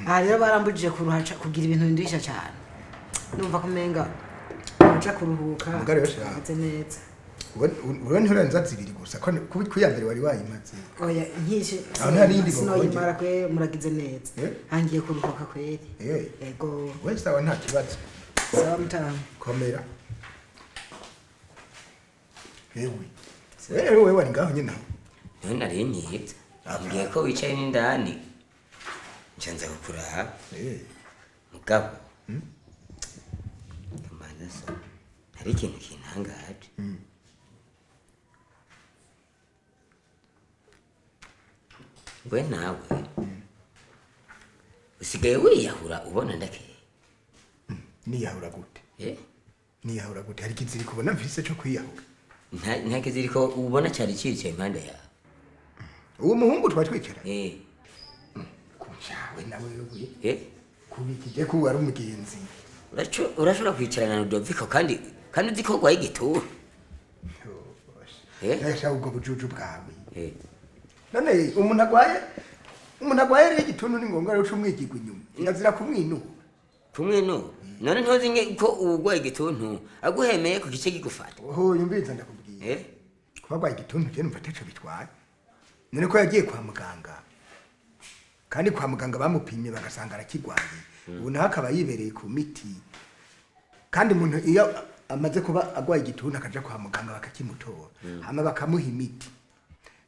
rero barambujije kuruhaca kugira ibintu bindisha cyane numva ko menga uca kuruhuka ndetse neza urone uranza zibiri gusa ko kuyambere wari wayimaze oya nkishe sinoyimara kwe muragize neza hangiye kuruhuka kweri yego we sawa nta kibazo sawa mtamu komera wewe wari ngaho nyina nari nyitse ambwiye ko wicaye n'indani ncanza gukuraha mugabo kamanza so hari ikintu kintangaje we nawe usigaye wiyahura ubona ndakeye niyahura gute niyahura gute hari kiziri kubona mfise cyo kwiyahura nta kiziri ko ubona cyari cyicaye impande yawe uwo muhungu twatwikira kuchawe nawe wewe kubikije ko wari umugenzi urashobora kwicarana na Rudoviko kandi uzi ko gwaye igituru yasha ubwo bujuju bwawe none umuntu agwaye rero igituntu ni ngombwa rero umwigirwa inyuma inazira kumwinu none ntozi nge ko ugwaye igituntu aguhemeye ku gice gigufata yumbiza ndakubwiye kuba gwaye igituntu je numva taco bitwaye none ko yagiye kwa muganga kandi kwa muganga bamupimye bagasanga arakigwaye ubu naho akaba yibereye ku miti kandi umuntu iyo amaze kuba agwaye igituntu akaja kwa muganga bakakimutora hama bakamuha imiti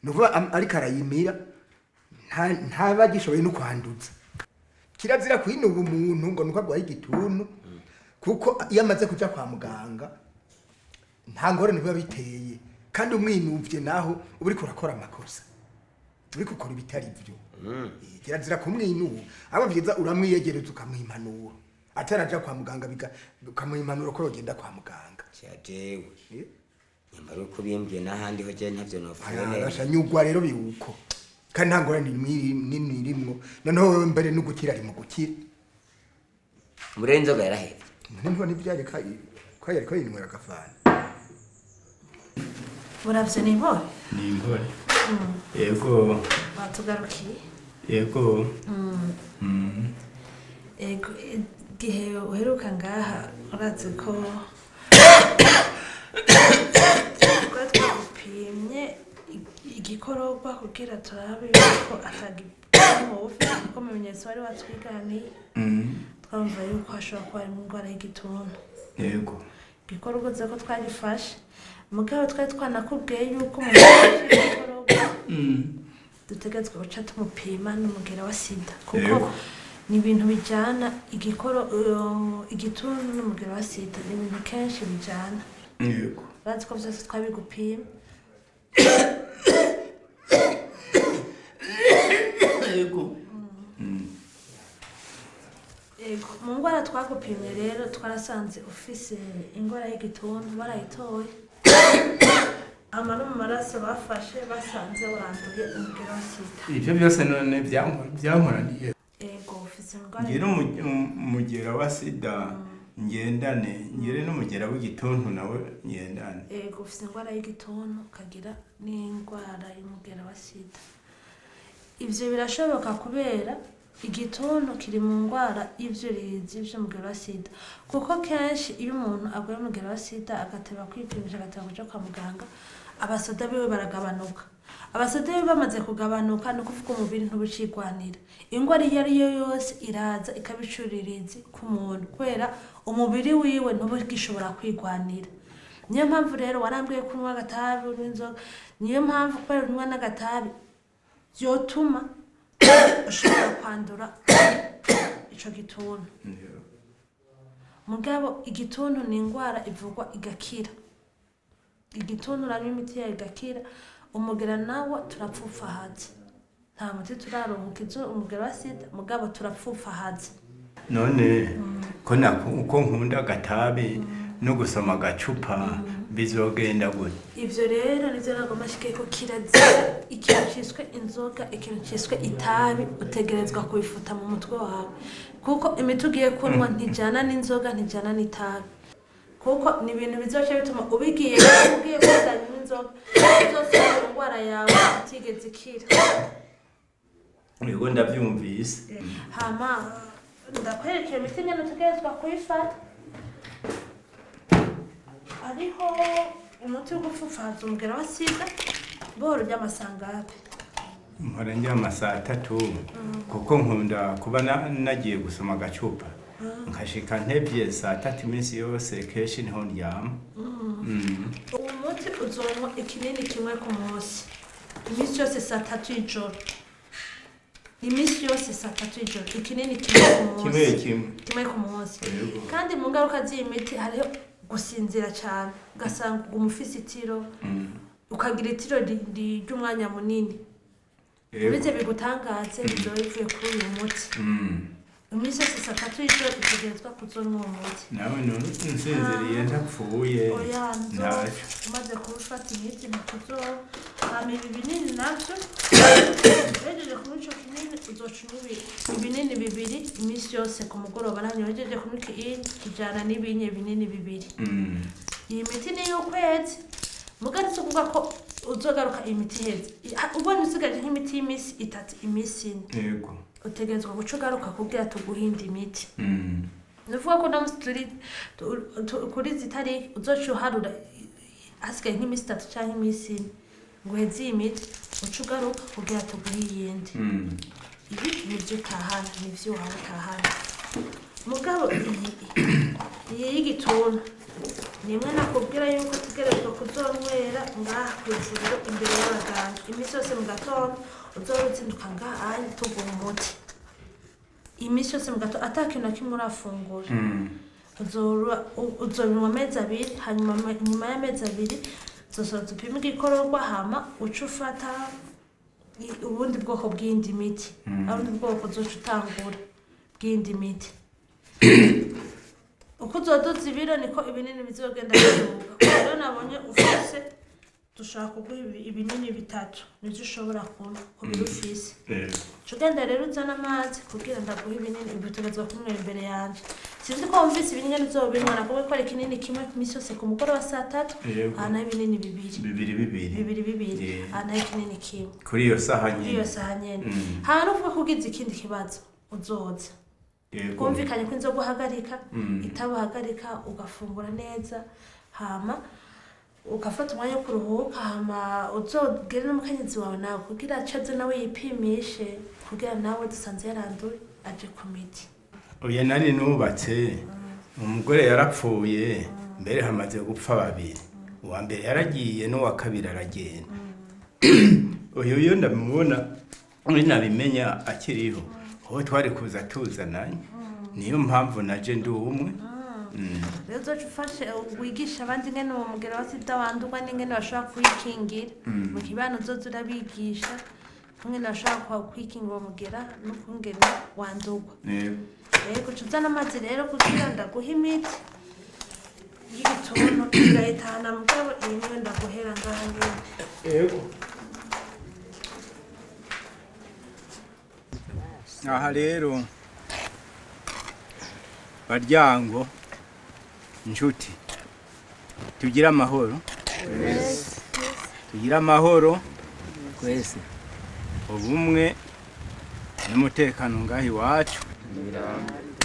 nuvuga ariko arayimira nta bagishoboye no kwanduza kirazira kwinuba umuntu ngo nuko agwaye igituntu kuko iyo amaze kuja kwa muganga nta ngorane biba biteye kandi umwinuvye naho uri kurakora amakosa uri gukora ibitari byo kirazira kumwinuba abo vyiza uramwiyegereza ukamuha impanuro ataraja kwa muganga ukamuha impanuro ko yogenda kwa muganga cyajewe nyamara uko bimbwiye n'ahandi ho je ntavyo nofune arashanyugwa rero biwuko kandi nta ngorane nini irimwo noneho mbere no gukira ari mu gukira murenzo yarahebye none ntibyari ko yari ko yinwera gafana Muravye nimbore? Nimbore. Yego. Batugarukiye? Yego. Ego gihe uheruka ngaha urazi ko twapimye igikororwa kugira turabe ko atagipimo ufite kuko mu bimenyetso wari watwiganiye twumva yuko hashobora kuba harimo indwara y'igituntu. Yego. Igikororwa uzi ko twagifashe mugabo twari twanakubwiye yuko igikororwa dutegetswe guca tumupima n'umugera wa sida kuko ni ibintu bijana igituntu n'umugera wa sida ni ibintu kenshi bijana. Yego. Bazi ko byose twabigupima. Yego. Ego mu ngwara twagupimye rero twarasanze ufise ingwara y'igituntu barayitoye. Amano mu maraso bafashe basanze waranduye umugera wa sida. Ivyo byose none byankoraniye. Ego ufise ingwara. Ngira umugera wa sida ngendane ngire n'umugera w'igituntu nawe ngendane. Ego ufise ingwara y'igituntu kagira n'ingwara y'umugera wa sida. Ivyo birashoboka kubera igituntu kiri mu ngwara ivyurizi vy'umugera wa sida kuko kenshi iyo umuntu agwaye umugera wa sida agateba kwipimisha agateba kuja kwa muganga abasoda biwe baragabanuka. Abasoda biwe bamaze kugabanuka no kuvuga umubiri ntubicigwanira. Ingwara iyo ari yo yose iraza ikabicuririzi ku muntu kwera umubiri wiwe ntubugishobora kwigwanira. Niyo mpamvu rero warambwiye kunywa agatabi n'inzoga. Niyo mpamvu kwera unywa n'agatabi vyotuma ushobora kwandura ico gituntu. Mugabo igituntu ni ingwara ivugwa igakira. Igituntu uranywa imiti yayo igakira, umugera nawo turapfufahaza. Nta muti turaronka umugera wa sida mugabo turapfufahaza. None ko nkunda agatabi no gusoma agacupa bizogenda gute? Ivyo rero nivyo nagomba shike ko kirazira ikintu ciswe inzoga ikintu ciswe itabi utegerezwa kubifuta mu mutwe wawe kuko imiti ugiye kunwa ntijana n'inzoga ntijana n'itabi kuko ni ibintu bizoca bituma ugiye kuzana inzoga zose ingwara yawe itigeze ikira. Yego ndabyumvise. Hama ndakwerekera imiti ngene utegerezwa kuyifata. Hariho umuti wo gupfupfaza umugera wa sida boro ry'amasangabe. Mpora ndyama saa 3 kuko nkunda kuba nagiye gusoma agacupa nkashika ntevye saa 3 iminsi yose keshi niho ndyama. Umuti uzonywa ikinini kimwe ku munsi iminsi yose saa 3 y'ijoro. Iminsi yose saa 3 y'ijoro ikinini kimwe ku munsi. Kimwe ku munsi. Kandi mu ngaruka z'imiti hariho gusinzira cyane ugasanga umufise itiro ukagira itiro ry'umwanya munini. Uretse bigutangaze bizoyivuye kuri uyu muti. Iminsi yose saa 3 y'ijoro utegerezwa kuzonywa uwo muti. Nawe nsinziriye ndapfuye. Ntacyo umaze kubifata imiti ntuzo hama ibi binini navyo wejeje kunywa ico kinini uzoca ibinini bibiri iminsi yose ku mugoroba nanyo wejeje kunywa ijana n'ibinye binini bibiri. Iyi miti ni y'ukwezi mugatse kuvuga ko uzogaruka imiti heze ubonye usigaje nk'imiti y'imisi 3 imisi 4. Yego utegerezwa guca ugaruka kugira tuguhinda imiti. Nuvuga ko ndamusituri kuri zitari uzoca uharura hasigaye nk'imisi 3 canke imisi 4 ngo heze imiti uca ugaruka kugira tuguhe iyindi. Ibi nivyo utahana nivyo wawe utahana mugabo iyi y'igituntu nimwe nakubwira yuko tugerezwa kuzonywera ngaha kw'ivuriro imbere y'abaganga imisi yose mu gatondo uzoruzinduka ngaha tuguha umuti imisi yose mu gatondo atakintu na kimwe urafungura. Uzonywa amezi 2 hanyuma nyuma y'amezi 2 uzosoza upima igikororwa hama uca ufata ubundi bwoko bw'indi miti ubundi bwoko uzoca utangura bw'indi miti. Uko uzoduza ibiro niko ibinini bizogenda biduga. Rero nabonye ufise dushaka kuguha ibinini 3 nivyo ushobora kunywa ku biro ufise. Cugenda rero uzana amazi kugira ndaguha ibinini bitegezwa kumwe imbere yanje. Sinzi ko wumvise ibinini bizobinwa nakuwe ko ari kinini kimwe imisi yose ku mugoroba saa 3 ana ibinini bibiri ana ikinini kimwe kuri iyo saha nyene. Kuri iyo saha nyene. Hano kuvuga kugize ikindi kibazo uzoza. Kumvikanye ko inzoga uhagarika itabuhagarika ugafungura neza hama ugafata umwanya wo kuruhuka hama uzogere n'umukenyezi wawe nawe kugira acaze nawe yipimishe kugira nawe dusanze yaranduye aje ku miti. Oya nari nubatse umugore yarapfuye mbere hamaze gupfa babiri uwa mbere yaragiye n'uwa kabiri aragenda. Uyu ndamubona nabimenya akiriho ho twari kuza tuzananye niyo mpamvu naje ndi umwe. Rero uzoca ufashe wigisha abandi ngene uwo mugera wa sida wandurwa n'ingene bashobora kwikingira mu kibano uzoza urabigisha kungene bashobora kwikingira uwo mugera n'ukungene wandurwa. Rero uca uzana amazi rero kugira ndaguha imiti y'igituntu igahitana mugabo iyi niyo ndaguhera ngaha nyene. Yego aha rero baryango nshuti tugira amahoro tugira amahoro kwese ubumwe n'umutekano ngahi wacu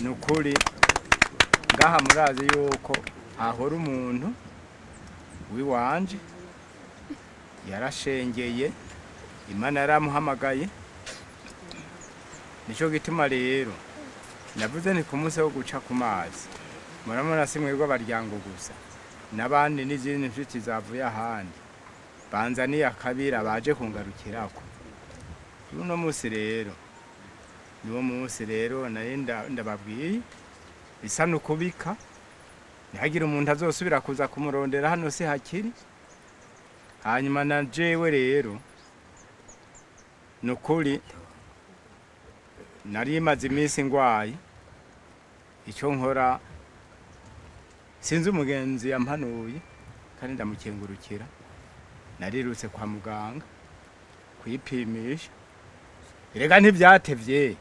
nukuri ngaha murazi yuko ahora umuntu wiwanje yarashengeye Imana yaramuhamagaye. Nico gituma rero navuze ni ku munsi wo guca ku mazi muramuna simwirwa baryango gusa nabandi n'izindi nshuti zavuye ahandi banzaniye akabira baje kungarukirako. Uno munsi rero niwo munsi rero ndababwiye bisa nukubika ntihagira umuntu azosubira kuza kumurondera hano se hakiri. Hanyuma na jewe rero nukuri nari maze iminsi ngwaye icyo nkora sinzi umugenzi yampanuye kandi ndamukengurukira. Narirutse kwa muganga kwipimisha erega ntibyatevye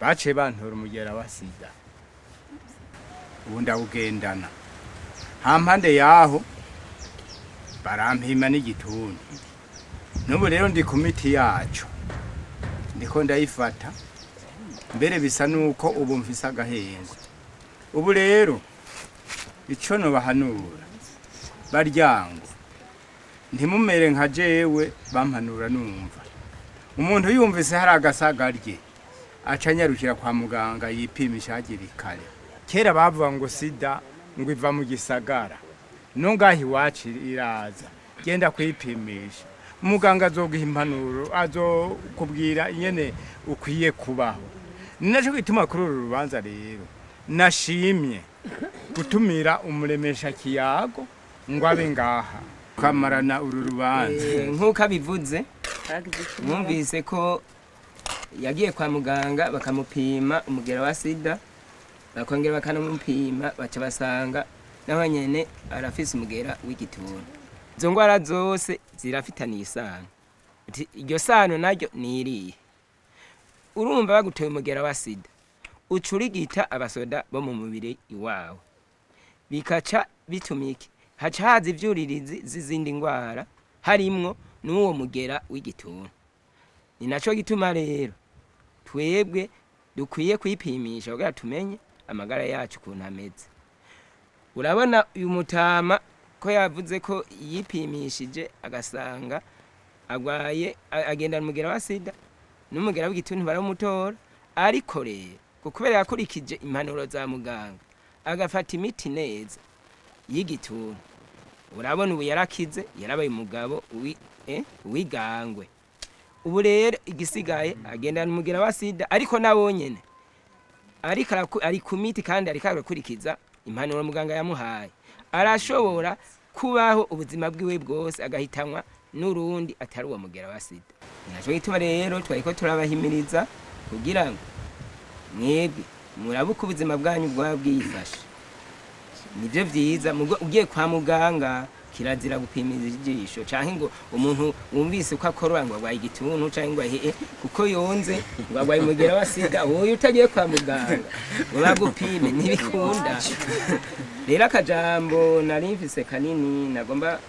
baciye bantora umugera wa sida ubu ndawugendana hampande yaho barampima n'igituntu n'ubu rero ndi ku miti yacu ndiko ndayifata mbere bisa nuko ubu mfise agahengo ubu rero ico no bahanura baryango ntimumere nka jewe bampanura numva umuntu yumvise hari agasagarye acanyarukira kwa muganga yipimisha hagiri kare kera bavuga ngo sida ngo iva mu gisagara nongahi wacu iraza genda kwipimisha muganga azoguha impanuro azokubwira nyene ukwiye kubaho ninaco gituma kuri uru rubanza rero nashimye gutumira umuremesha kiyago ngo abe ngaha kamarana uru rubanza nkuko abivuze mwumvise ko yagiye kwa muganga bakamupima umugera wa sida bakongera bakanamupima baca basanga naho nyene arafise umugera w'igituntu izo ngwara zose zirafitaniye isano iryo sano naryo niriye urumva baguteye umugera wa sida ucurigita abasoda bo mu mubiri iwawe bikaca bitumiki haca haza ivyuririzi zizindi ngwara harimwo n'uwo mugera w'igituntu ni naco gituma rero twebwe dukwiye kwipimisha kugira tumenye amagara yacu kuntu ameze urabona uyu mutama ko yavuze ko yipimishije agasanga agwaye agenda n'umugera wa sida n'umugera w'igituntu baramutora ariko rero kubera yakurikije impanuro za muganga agafata imiti neza y'igituntu urabona ubu yarakize yarabaye umugabo wigangwe ubu rero igisigaye agenda n'umugera wa sida ariko nabonyene ari ku miti kandi ariko arakurikiza impanuro muganga yamuhaye arashobora kubaho ubuzima bwiwe bwose agahitanwa n'urundi atari uwo mugera wa sida naco gituma rero twariko turabahimiriza kugira ngo mwebwe murabuka ubuzima bwanyu bwabwifashe nivyo vyiza ugiye kwa muganga kirazira gupimiza ijisho canke ngo umuntu wumvise uko akorora ngo agwaye igituntu canke ngo ahe kuko yonze ngo agwaye umugera wa sida wowe utagiye kwa muganga ngo bagupime ntibikunda rero akajambo nari mfise kanini nagomba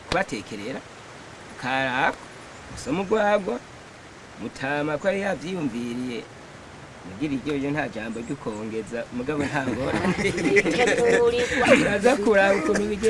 kubatekerera karako usoma urwagwa mutama ko yari yavyiyumviriye mugira iryo nta jambo ry'ukongeza mugabo nta ngorane aza kuraba ukuntu bigenda